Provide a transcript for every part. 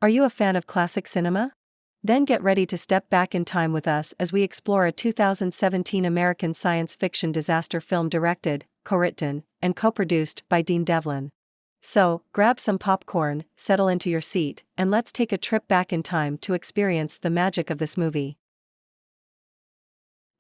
Are you a fan of classic cinema? Then get ready to step back in time with us as we explore a 2017 American science fiction disaster film directed, co-written, and co-produced by Dean Devlin. So, grab some popcorn, settle into your seat, and let's take a trip back in time to experience the magic of this movie.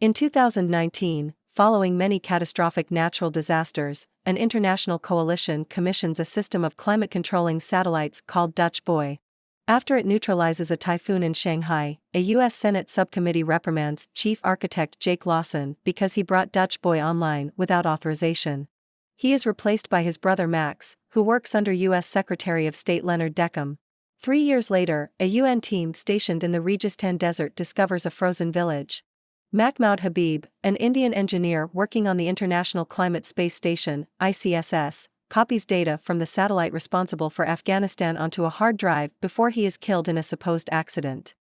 In 2019, following many catastrophic natural disasters, an international coalition commissions a system of climate-controlling satellites called Dutch Boy. After it neutralizes a typhoon in Shanghai, a U.S. Senate subcommittee reprimands Chief Architect Jake Lawson because he brought Dutch Boy online without authorization. He is replaced by his brother Max, who works under U.S. Secretary of State Leonard Deckham. 3 years later, a UN team stationed in the Rajasthan desert discovers a frozen village. Mahmoud Habib, an Indian engineer working on the International Climate Space Station, ICSS, copies data from the satellite responsible for Afghanistan onto a hard drive before he is killed in a supposed accident.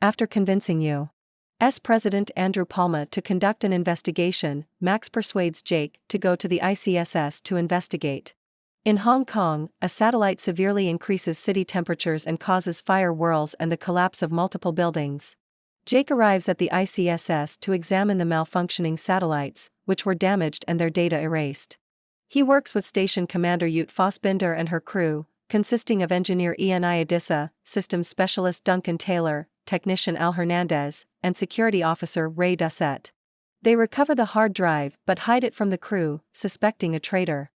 After convincing U.S. President Andrew Palmer to conduct an investigation, Max persuades Jake to go to the ICSS to investigate. In Hong Kong, a satellite severely increases city temperatures and causes fire whirls and the collapse of multiple buildings. Jake arrives at the ICSS to examine the malfunctioning satellites, which were damaged and their data erased. He works with station commander Ute Fassbinder and her crew, consisting of engineer Ian Iadissa, systems specialist Duncan Taylor, technician Al Hernandez, and security officer Ray Doucette. They recover the hard drive but hide it from the crew, suspecting a traitor.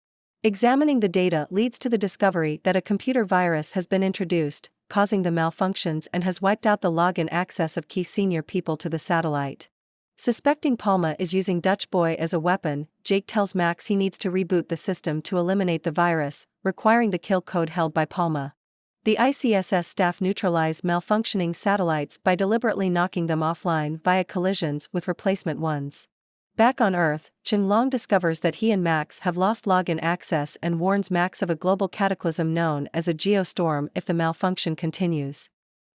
Examining the data leads to the discovery that a computer virus has been introduced, causing the malfunctions and has wiped out the login access of key senior people to the satellite. Suspecting Palma is using Dutch Boy as a weapon, Jake tells Max he needs to reboot the system to eliminate the virus, requiring the kill code held by Palma. The ICSS staff neutralize malfunctioning satellites by deliberately knocking them offline via collisions with replacement ones. Back on Earth, Cheng Long discovers that he and Max have lost login access and warns Max of a global cataclysm known as a geostorm if the malfunction continues.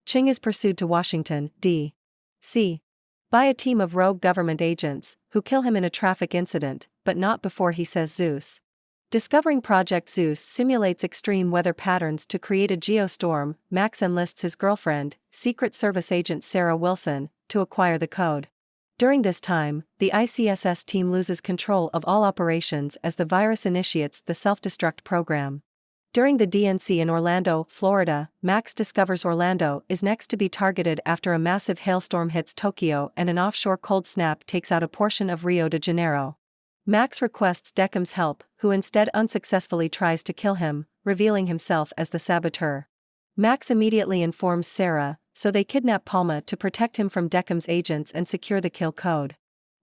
Cheng is pursued to Washington, D.C. by a team of rogue government agents, who kill him in a traffic incident, but not before he says Zeus. Discovering Project Zeus simulates extreme weather patterns to create a geostorm, Max enlists his girlfriend, Secret Service agent Sarah Wilson, to acquire the code. During this time, the ICSS team loses control of all operations as the virus initiates the self-destruct program. During the DNC in Orlando, Florida, Max discovers Orlando is next to be targeted after a massive hailstorm hits Tokyo and an offshore cold snap takes out a portion of Rio de Janeiro. Max requests Deckham's help, who instead unsuccessfully tries to kill him, revealing himself as the saboteur. Max immediately informs Sarah, so they kidnap Palma to protect him from Deckham's agents and secure the kill code.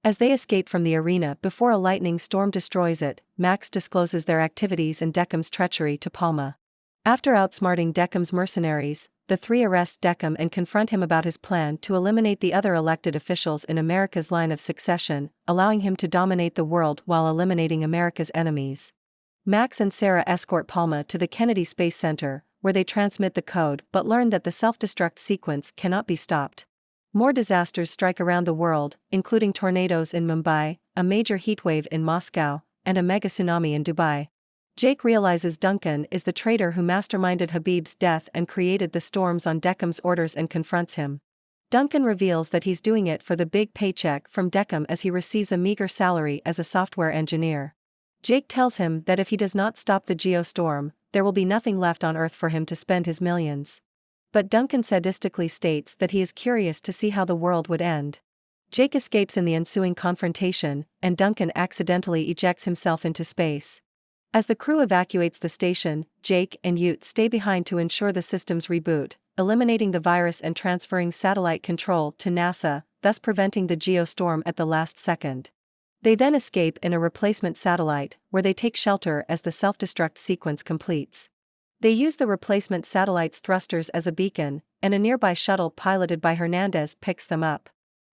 As they escape from the arena before a lightning storm destroys it, Max discloses their activities and Deckham's treachery to Palma. After outsmarting Deckham's mercenaries, the three arrest Deckham and confront him about his plan to eliminate the other elected officials in America's line of succession, allowing him to dominate the world while eliminating America's enemies. Max and Sarah escort Palma to the Kennedy Space Center, where they transmit the code but learn that the self-destruct sequence cannot be stopped. More disasters strike around the world, including tornadoes in Mumbai, a major heatwave in Moscow, and a mega tsunami in Dubai. Jake realizes Duncan is the traitor who masterminded Habib's death and created the storms on Deckham's orders and confronts him. Duncan reveals that he's doing it for the big paycheck from Deckham as he receives a meager salary as a software engineer. Jake tells him that if he does not stop the geostorm, there will be nothing left on Earth for him to spend his millions. But Duncan sadistically states that he is curious to see how the world would end. Jake escapes in the ensuing confrontation, and Duncan accidentally ejects himself into space. As the crew evacuates the station, Jake and Ute stay behind to ensure the systems reboot, eliminating the virus and transferring satellite control to NASA, thus preventing the geostorm at the last second. They then escape in a replacement satellite, where they take shelter as the self-destruct sequence completes. They use the replacement satellite's thrusters as a beacon, and a nearby shuttle piloted by Hernandez picks them up.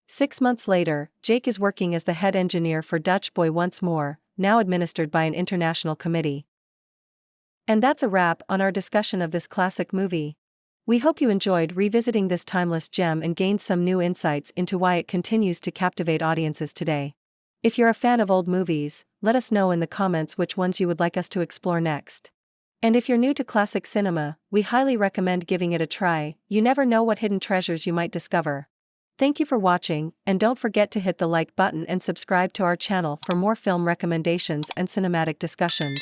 6 months later, Jake is working as the head engineer for Dutch Boy once more, now administered by an international committee. And that's a wrap on our discussion of this classic movie. We hope you enjoyed revisiting this timeless gem and gained some new insights into why it continues to captivate audiences today. If you're a fan of old movies, let us know in the comments which ones you would like us to explore next. And if you're new to classic cinema, we highly recommend giving it a try. You never know what hidden treasures you might discover. Thank you for watching, and don't forget to hit the like button and subscribe to our channel for more film recommendations and cinematic discussions.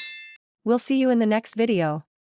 We'll see you in the next video.